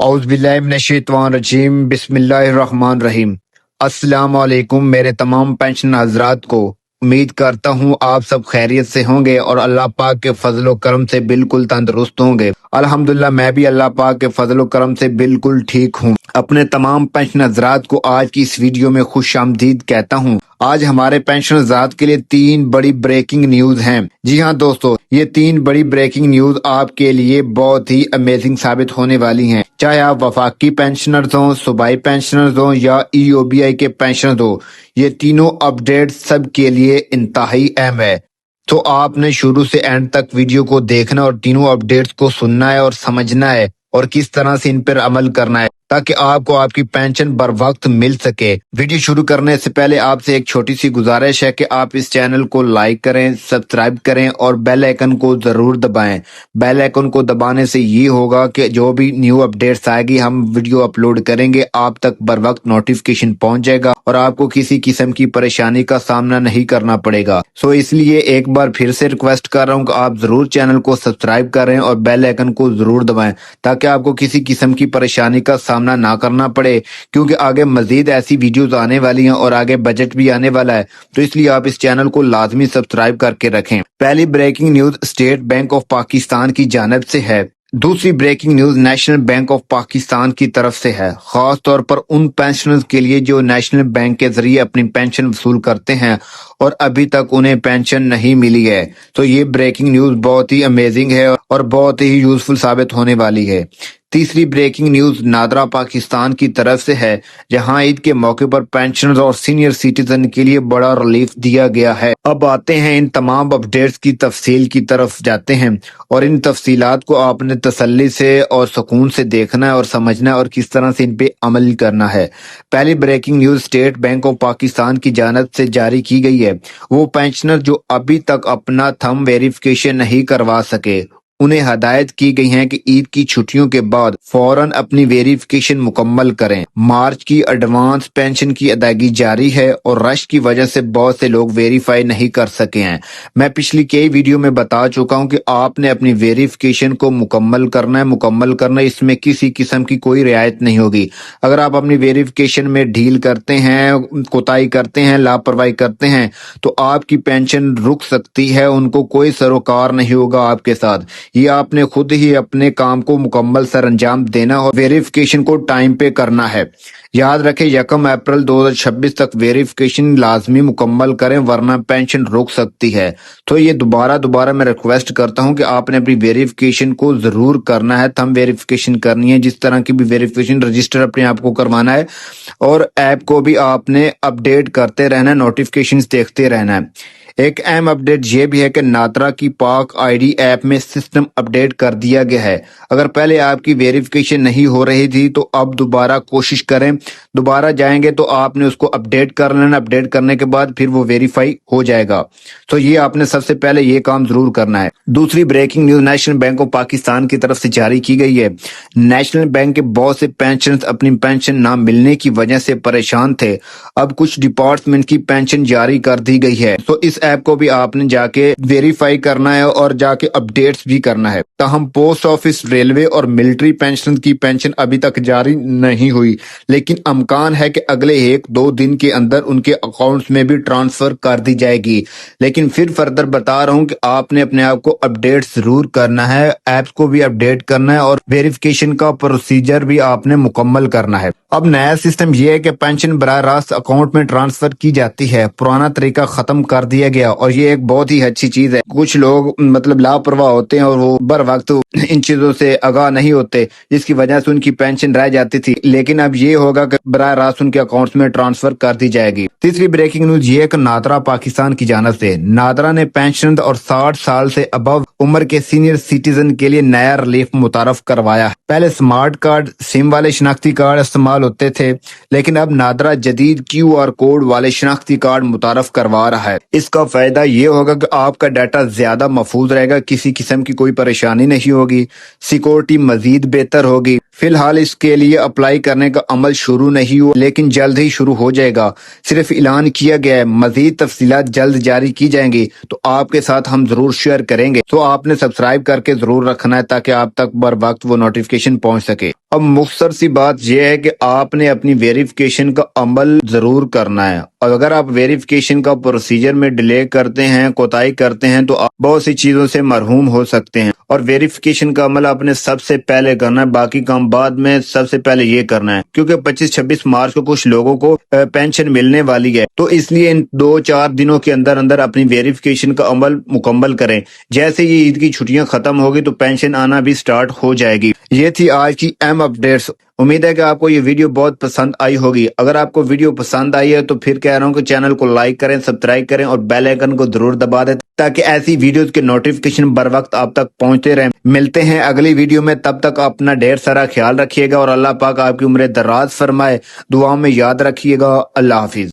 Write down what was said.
اعوذ باللہ من الشیطان الرجیم، بسم اللہ الرحمن الرحیم۔ السلام علیکم میرے تمام پینشن حضرات کو، امید کرتا ہوں آپ سب خیریت سے ہوں گے اور اللہ پاک کے فضل و کرم سے بالکل تندرست ہوں گے۔ الحمدللہ میں بھی اللہ پاک کے فضل و کرم سے بالکل ٹھیک ہوں۔ اپنے تمام پینشن حضرات کو آج کی اس ویڈیو میں خوش آمدید کہتا ہوں۔ آج ہمارے پینشن حضرات کے لیے 3 بڑی بریکنگ نیوز ہیں۔ جی ہاں دوستو، یہ 3 بڑی بریکنگ نیوز آپ کے لیے بہت ہی امیزنگ ثابت ہونے والی ہیں، چاہے آپ وفاقی پینشنرز ہوں، صوبائی پینشنرز ہوں یا ای او بی آئی کے پینشنرز ہوں۔ یہ تینوں اپڈیٹ سب کے لیے انتہائی اہم ہے، تو آپ نے شروع سے اینڈ تک ویڈیو کو دیکھنا اور تینوں اپڈیٹس کو سننا ہے اور سمجھنا ہے اور کس طرح سے ان پر عمل کرنا ہے تاکہ آپ کو آپ کی پینشن بر وقت مل سکے۔ ویڈیو شروع کرنے سے پہلے آپ سے ایک چھوٹی سی گزارش ہے کہ آپ اس چینل کو لائک کریں، سبسکرائب کریں اور بیل آئیکن کو ضرور دبائیں۔ بیل آئیکن کو دبانے سے یہ ہوگا کہ جو بھی نیو اپڈیٹس آئے گی، ہم ویڈیو اپلوڈ کریں گے، آپ تک بر وقت نوٹیفیکیشن پہنچ جائے گا اور آپ کو کسی قسم کی پریشانی کا سامنا نہیں کرنا پڑے گا۔ اس لیے ایک بار پھر سے ریکویسٹ کر رہا ہوں کہ آپ ضرور چینل کو سبسکرائب کریں اور بیل آئیکن کو ضرور دبائیں تاکہ آپ کو کسی قسم کی پریشانی کا سامنا نہ کرنا پڑے، کیونکہ آگے مزید ایسی ویڈیوز آنے والی ہیں اور آگے بجٹ بھی آنے والا ہے، تو اس لیے آپ اس چینل کو لازمی سبسکرائب کر کے رکھیں۔ پہلی breaking news state bank of Pakistan کی جانب سے ہے۔ دوسری breaking news national bank of Pakistan کی طرف سے ہے، خاص طور پر ان پینشنرز کے لیے جو نیشنل بینک کے ذریعے اپنی پینشن وصول کرتے ہیں اور ابھی تک انہیں پینشن نہیں ملی ہے۔ تو یہ بریکنگ نیوز بہت ہی امیزنگ ہے اور بہت ہی یوزفل ثابت ہونے والی ہے۔ تیسری بریکنگ نیوز نادرا پاکستان کی طرف سے ہے، جہاں عید کے موقع پر پینشنرز اور سینئر سٹیزن کے لیے بڑا ریلیف دیا گیا ہے۔ اب آتے ہیں ان تمام اپڈیٹس کی تفصیل کی طرف جاتے ہیں اور ان تفصیلات کو آپ نے تسلی سے اور سکون سے دیکھنا ہے اور سمجھنا ہے اور کس طرح سے ان پہ عمل کرنا ہے۔ پہلی breaking news state bank of Pakistan کی جانب سے جاری کی گئی ہے۔ وہ پینشنر جو ابھی تک اپنا تھم ویریفیکیشن نہیں کروا سکے، انہیں ہدایت کی گئی ہیں کہ عید کی چھٹیوں کے بعد فوراً اپنی ویریفیکیشن مکمل کریں۔ مارچ کی ایڈوانس پینشن کی ادائیگی جاری ہے اور رش کی وجہ سے بہت سے لوگ ویریفائی نہیں کر سکے ہیں۔ میں پچھلی کئی ویڈیو میں بتا چکا ہوں کہ آپ نے اپنی ویریفیکیشن کو مکمل کرنا ہے، اس میں کسی قسم کی کوئی رعایت نہیں ہوگی۔ اگر آپ اپنی ویریفیکیشن میں ڈھیل کرتے ہیں، کوتاہی کرتے ہیں، لاپرواہی کرتے ہیں تو آپ کی پینشن رک سکتی ہے، ان کو کوئی سروکار نہیں ہوگا آپ کے ساتھ۔ یہ آپ نے خود ہی اپنے کام کو مکمل سر انجام دینا اور ویریفیکیشن کو ٹائم پہ کرنا ہے۔ یاد رکھیں 1 اپریل 2026 تک ویریفیکیشن لازمی مکمل کریں ورنہ پینشن رک سکتی ہے۔ تو یہ دوبارہ میں ریکویسٹ کرتا ہوں کہ آپ نے اپنی ویریفیکیشن کو ضرور کرنا ہے، تھم ویریفیکیشن کرنی ہے، جس طرح کی بھی ویریفیکیشن رجسٹر اپنے آپ کو کروانا ہے اور ایپ کو بھی آپ نے اپڈیٹ کرتے رہنا ہے، نوٹیفیکیشنز دیکھتے رہنا ہے۔ ایک اہم اپڈیٹ یہ بھی ہے کہ نادرا کی پاک آئی ڈی ایپ میں سسٹم اپڈیٹ کر دیا گیا ہے۔ اگر پہلے آپ کی ویریفیکیشن نہیں ہو رہی تھی تو اب دوبارہ کوشش کریں، دوبارہ جائیں گے تو آپ نے اس کو اپڈیٹ کر لینا، اپڈیٹ کرنے کے بعد پھر وہ ویریفائی ہو جائے گا۔ تو یہ آپ نے سب سے پہلے یہ کام ضرور کرنا ہے۔ دوسری breaking news national bank of Pakistan کی طرف سے جاری کی گئی ہے۔ نیشنل بینک کے بہت سے پینشنرز اپنی پینشن نہ ملنے کی وجہ سے پریشان تھے، اب کچھ ڈپارٹمنٹ کی پینشن جاری کر دی گئی ہے، تو اس ایپ کو بھی آپ نے جا کے ویریفائی کرنا ہے اور جا کے اپڈیٹس بھی کرنا ہے۔ تاہم پوسٹ آفس، ریلوے اور ملٹری پینشن کی پینشن ابھی تک جاری نہیں ہوئی، لیکن امکان ہے کہ اگلے 1-2 دن کے اندر ان کے اکاؤنٹس میں بھی ٹرانسفر کر دی جائے گی۔ لیکن پھر فردر بتا رہا ہوں کہ آپ نے اپنے آپ کو اپڈیٹ ضرور کرنا ہے، ایپس کو بھی اپڈیٹ کرنا ہے اور ویریفیکیشن کا پروسیجر بھی آپ نے مکمل کرنا ہے۔ اب نیا سسٹم یہ ہے کہ پینشن براہ راست اکاؤنٹ میں ٹرانسفر کی جاتی ہے، پرانا طریقہ ختم کر دیا گیا اور یہ ایک بہت ہی اچھی چیز ہے۔ کچھ لوگ لاپرواہ ہوتے ہیں اور وہ بر وقت ان چیزوں سے آگاہ نہیں ہوتے، جس کی وجہ سے ان کی پینشن رہ جاتی تھی، لیکن اب یہ ہوگا کہ براہ راست ان کے اکاؤنٹس میں ٹرانسفر کر دی جائے گی۔ تیسری بریکنگ نیوز یہ ہے کہ نادرا پاکستان کی جانب سے نادرا نے پینشن اور 60 سال سے ابو عمر کے سینئر سٹیزن کے لیے نیا ریلیف متعارف کروایا ہے۔ پہلے سمارٹ کارڈ، سم والے شناختی کارڈ استعمال ہوتے تھے، لیکن اب نادرا جدید QR کوڈ والے شناختی کارڈ متعارف کروا رہا ہے۔ اس کا فائدہ یہ ہوگا کہ آپ کا ڈیٹا زیادہ محفوظ رہے گا، کسی قسم کی کوئی پریشانی نہیں ہوگی، سیکورٹی مزید بہتر ہوگی۔ فی الحال اس کے لیے اپلائی کرنے کا عمل شروع نہیں ہوا، لیکن جلد ہی شروع ہو جائے گا، صرف اعلان کیا گیا ہے، مزید تفصیلات جلد جاری کی جائیں گی تو آپ کے ساتھ ہم ضرور شیئر کریں گے۔ تو آپ نے سبسکرائب کر کے ضرور رکھنا ہے تاکہ آپ تک بر وقت وہ نوٹیفیکیشن پہنچ سکے۔ اب مختصر سی بات یہ ہے کہ آپ نے اپنی ویریفیکیشن کا عمل ضرور کرنا ہے، اور اگر آپ ویریفیکیشن کا پروسیجر میں ڈیلے کرتے ہیں، کوتاہی کرتے ہیں، تو آپ بہت سی چیزوں سے محروم ہو سکتے ہیں۔ اور ویریفیکیشن کا عمل آپ نے سب سے پہلے کرنا ہے، باقی کام بعد میں، سب سے پہلے یہ کرنا ہے، کیونکہ 25-26 مارچ کو کچھ لوگوں کو پینشن ملنے والی ہے، تو اس لیے ان 2-4 دنوں کے اندر اندر اپنی ویریفیکیشن کا عمل مکمل کریں۔ جیسے یہ عید کی چھٹیاں ختم ہوگی تو پینشن آنا بھی سٹارٹ ہو جائے گی۔ یہ تھی آج کی اہم اپڈیٹس۔ امید ہے کہ آپ کو یہ ویڈیو بہت پسند آئی ہوگی۔ اگر آپ کو ویڈیو پسند آئی ہے تو پھر کہہ رہا ہوں کہ چینل کو لائک کریں، سبسکرائب کریں اور بیل آئیکن کو ضرور دبا دیں تاکہ ایسی ویڈیوز کے نوٹیفیکیشن بر وقت آپ تک پہنچتے رہیں۔ ملتے ہیں اگلی ویڈیو میں، تب تک اپنا ڈھیر سارا خیال رکھیے گا اور اللہ پاک آپ کی عمر دراز فرمائے۔ دعاؤں میں یاد رکھیے گا۔ اللہ حافظ۔